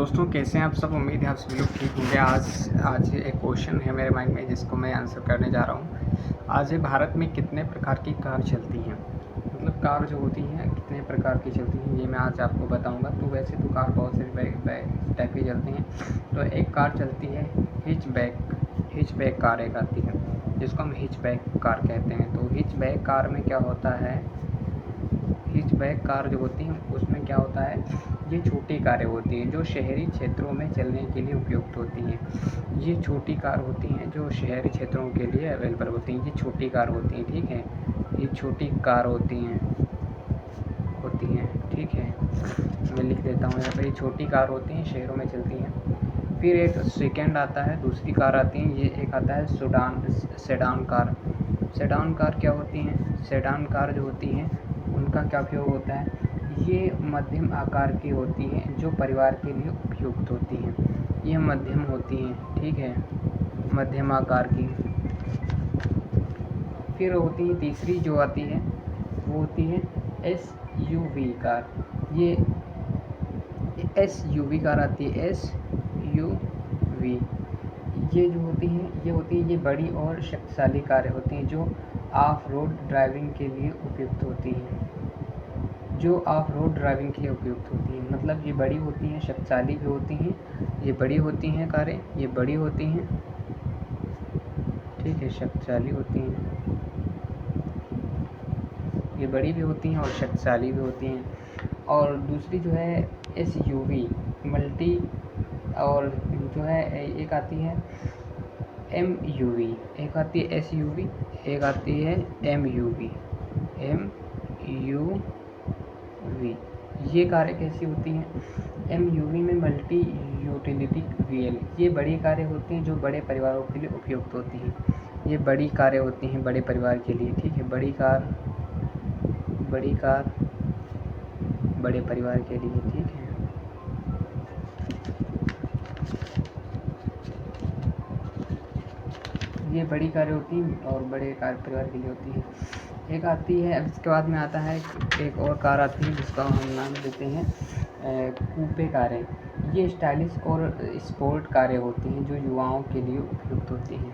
दोस्तों कैसे हैं आप सब। उम्मीद है आप सभी लोग ठीक होंगे। आज एक क्वेश्चन है मेरे माइंड में जिसको मैं आंसर करने जा रहा हूँ। आज भारत में कितने प्रकार की कार चलती हैं, मतलब कार जो होती हैं कितने प्रकार की चलती हैं, ये मैं आज आपको बताऊंगा। तो वैसे तो कार बहुत सारी टाइप की चलती हैं। तो एक कार चलती है हिचबैक कार एक आती है जिसको हम हिचबैक कार कहते हैं। तो हिचबैक कार में क्या होता है, हिचबैक कार जो होती हैं उसमें क्या होता है, ये छोटी कारें होती हैं जो शहरी क्षेत्रों में चलने के लिए उपयुक्त होती हैं। ये छोटी कार होती हैं जो शहरी क्षेत्रों के लिए अवेलेबल होती हैं। ये छोटी कार होती हैं, ठीक है, ये छोटी कार होती हैं, ठीक है। मैं लिख देता हूँ यहाँ पर, ये छोटी कार होती हैं, शहरों में चलती हैं। फिर एक सेकंड आता है, दूसरी कार आती हैं, ये एक आता है सेडान कार। सेडान कार क्या होती हैं, सेडान कार जो होती हैं उनका क्या उपयोग होता है, ये मध्यम आकार की होती हैं जो परिवार के लिए उपयुक्त होती हैं। ये मध्यम होती हैं, ठीक है, मध्यम आकार की। फिर होती है तीसरी जो आती है वो होती है SUV कार। ये SUV कार आती है, SUV। ये जो होती हैं ये बड़ी और शक्तिशाली कारें होती हैं जो ऑफ रोड ड्राइविंग के लिए उपयुक्त होती हैं, मतलब ये बड़ी होती हैं, शक्तिशाली भी होती हैं। ये बड़ी होती हैं कारें, ये बड़ी होती हैं, ठीक है, शक्तिशाली होती हैं, ये बड़ी भी होती हैं और शक्तिशाली भी होती हैं। और दूसरी जो है SUV मल्टी, और जो है एक आती है MUV, एक आती है SUV, एक आती है MUV। ये कारें कैसी होती हैं, MUV में मल्टी यूटिलिटी व्हीकल, ये बड़ी कारें होती हैं जो बड़े परिवारों के लिए उपयुक्त होती हैं। ये बड़ी कारें होती हैं बड़े परिवार के लिए, ठीक है, बड़ी कार बड़े परिवार के लिए, ठीक है। ये बड़ी कारें होती हैं और बड़े कार परिवार के लिए होती हैं। एक आती है, अब इसके बाद में आता है एक और कार आती है जिसका हम नाम देते हैं कूपे कारें। ये स्टाइलिश और स्पोर्ट कारें होती हैं जो युवाओं के लिए उपयुक्त होती हैं।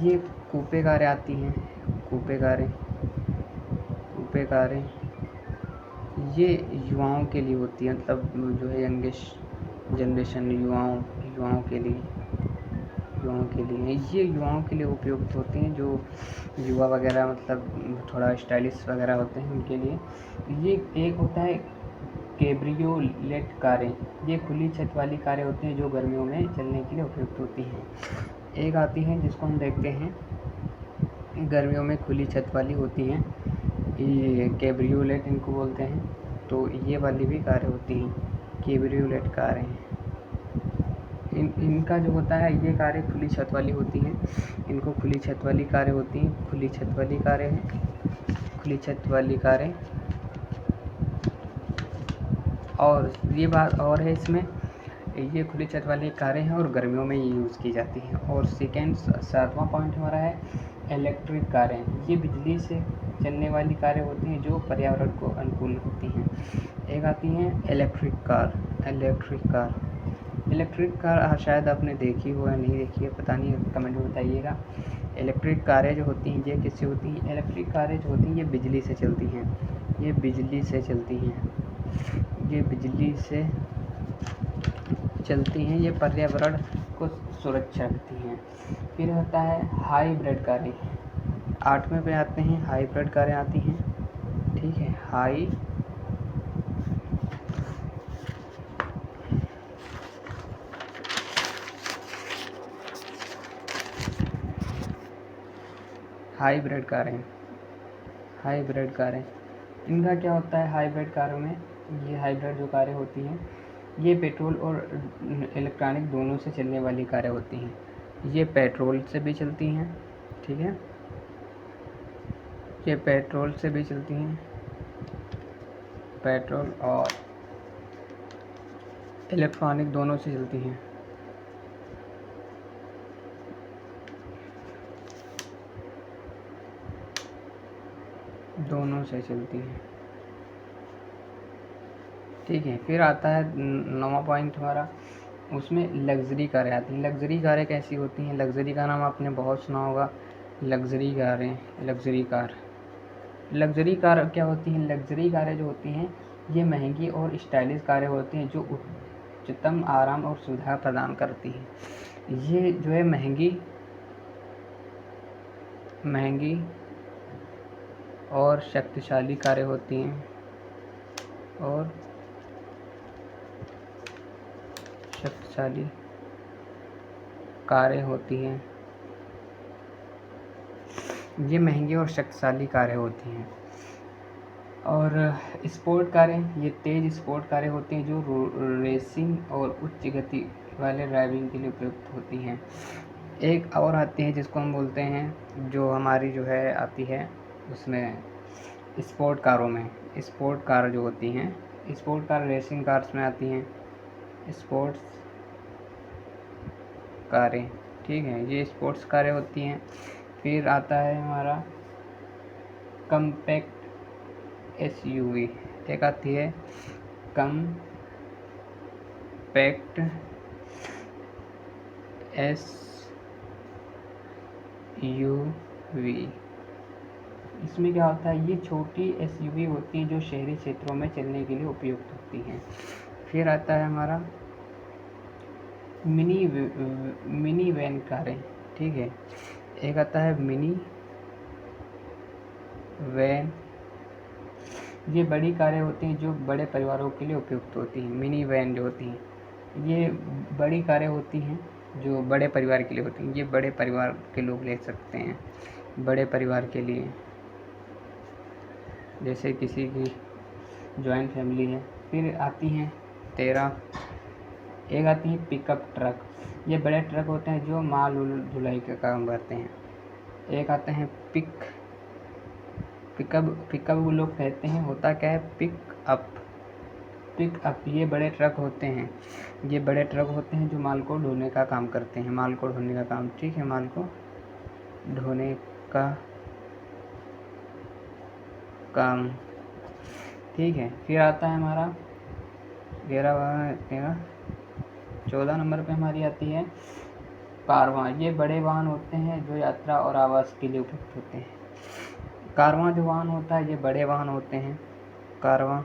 ये कूपे कारें आती हैं, कूपे कारें ये युवाओं के लिए होती है, मतलब जो है यंगेस्ट जनरेशन युवाओं के लिए ये युवाओं के लिए उपयुक्त होती हैं, जो युवा वगैरह मतलब थोड़ा स्टाइलिश वगैरह होते हैं उनके लिए। ये एक होता है कैब्रियोलेट कारें, ये खुली छत वाली कारें होती हैं जो गर्मियों में चलने के लिए उपयुक्त होती हैं। एक आती है जिसको हम देखते हैं गर्मियों में खुली छत वाली होती हैं, ये कैब्रियोलेट इनको बोलते हैं। तो ये वाली भी कारें होती हैं, कैब्रियोलेट कारें। इनका जो होता है, ये कारें खुली छत वाली होती हैं, इनको खुली छत वाली कारें होती हैं, खुली छत वाली कारें। और ये बात और है इसमें, ये खुली छत वाली कारें हैं और गर्मियों में ये यूज़ की जाती हैं। और सातवां पॉइंट हमारा है इलेक्ट्रिक कारें। ये बिजली से चलने वाली कारें होती हैं जो पर्यावरण को अनुकूल होती हैं। एक आती हैं इलेक्ट्रिक कार शायद आपने देखी हो या नहीं देखी है, पता नहीं, कमेंट में बताइएगा। इलेक्ट्रिक कारें जो होती हैं ये किससे होती हैं, इलेक्ट्रिक कारें जो होती हैं ये बिजली से चलती हैं, ये बिजली से चलती हैं, ये पर्यावरण को सुरक्षा देती हैं। फिर होता है हाइब्रिड कारें, 8वें पे आते हैं, हाइब्रिड कारें आती हैं, ठीक है, हाइब्रिड कारें। इनका क्या होता है हाइब्रिड कारों में, ये हाइब्रिड जो कारें होती हैं ये पेट्रोल और इलेक्ट्रॉनिक दोनों से चलने वाली कारें होती हैं। ये पेट्रोल से भी चलती हैं, ठीक है, ये पेट्रोल से भी चलती हैं, पेट्रोल और इलेक्ट्रॉनिक दोनों से चलती हैं। ठीक है। फिर आता है 9वां पॉइंट हमारा, उसमें लग्ज़री कारें आती हैं। लग्ज़री कारें कैसी होती हैं? लग्ज़री का नाम आपने बहुत सुना होगा, लग्ज़री कारें, लग्ज़री कार। लग्ज़री कार क्या होती हैं? लग्ज़री कारें जो होती हैं ये महंगी और स्टाइलिश कारें होती हैं जो उच्चतम आराम और सुविधा प्रदान करती हैं। ये जो है महंगी और शक्तिशाली कारें होती हैं और शक्तिशाली कारें होती हैं। ये महंगी और शक्तिशाली कारें होती हैं। और स्पोर्ट कारें, ये तेज़ स्पोर्ट कारें होती हैं जो रेसिंग और उच्च गति वाले ड्राइविंग के लिए उपयुक्त होती हैं। एक और आती है जिसको हम बोलते हैं, जो हमारी जो है आती है उसमें स्पोर्ट कारों में, स्पोर्ट कार जो होती हैं, स्पोर्ट कार रेसिंग कार्स में आती हैं, स्पोर्ट्स कारें। ठीक है, ये स्पोर्ट्स कारें होती हैं। फिर आता है हमारा कम्पैक्ट एसयूवी। एक आती है कम्पैक्ट एसयूवी। इसमें क्या होता है? ये छोटी एसयूवी होती हैं जो शहरी क्षेत्रों में चलने के लिए उपयुक्त होती हैं। फिर आता है हमारा मिनी वैन कारें। ठीक है, एक आता है मिनी वैन। ये बड़ी कारें होती हैं जो बड़े परिवारों के लिए उपयुक्त होती हैं। मिनी वैन जो होती हैं ये बड़ी कारें होती हैं जो बड़े परिवार के लिए होती हैं। ये बड़े परिवार के लोग ले सकते हैं, बड़े परिवार के लिए, जैसे किसी की जॉइंट फैमिली है। फिर आती हैं 13, एक आती है पिकअप ट्रक। ये बड़े ट्रक होते हैं जो माल ढुलाई का काम करते हैं। एक आते हैं पिकअप वो लोग कहते हैं, होता क्या है? पिकअप। ये बड़े ट्रक होते हैं, ये बड़े ट्रक होते हैं जो माल को ढोने का काम करते हैं, माल को ढोने का काम। ठीक है, माल को ढोने का काम। ठीक है। फिर आता है हमारा 14 नंबर पे हमारी आती है कारवां। ये बड़े वाहन होते हैं जो यात्रा और आवास के लिए उपयुक्त होते हैं। कारवां जो वाहन होता है ये बड़े वाहन होते हैं। कारवां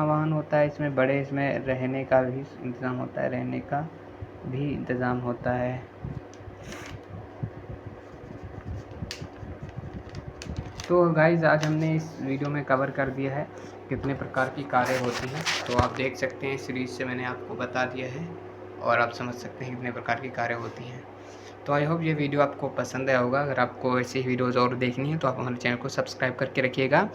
वाहन होता है, इसमें बड़े, इसमें रहने का भी इंतज़ाम होता है, तो गाइज़ आज हमने इस वीडियो में कवर कर दिया है कितने प्रकार की कारें होती हैं। तो आप देख सकते हैं सीरीज़ से मैंने आपको बता दिया है और आप समझ सकते हैं कितने प्रकार की कारें होती हैं। तो आई होप ये वीडियो आपको पसंद आया होगा। अगर आपको ऐसी ही वीडियोज़ और देखनी है तो आप हमारे चैनल को सब्सक्राइब करके रखिएगा।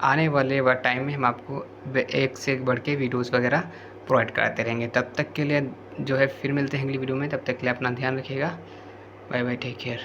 आने वाले टाइम में हम आपको एक से एक बढ़ के वीडियोज़ वगैरह प्रोवाइड कराते रहेंगे। तब तक के लिए जो है फिर मिलते हैं अगली वीडियो में। तब तक के लिए अपना ध्यान रखिएगा। Bye bye, take care.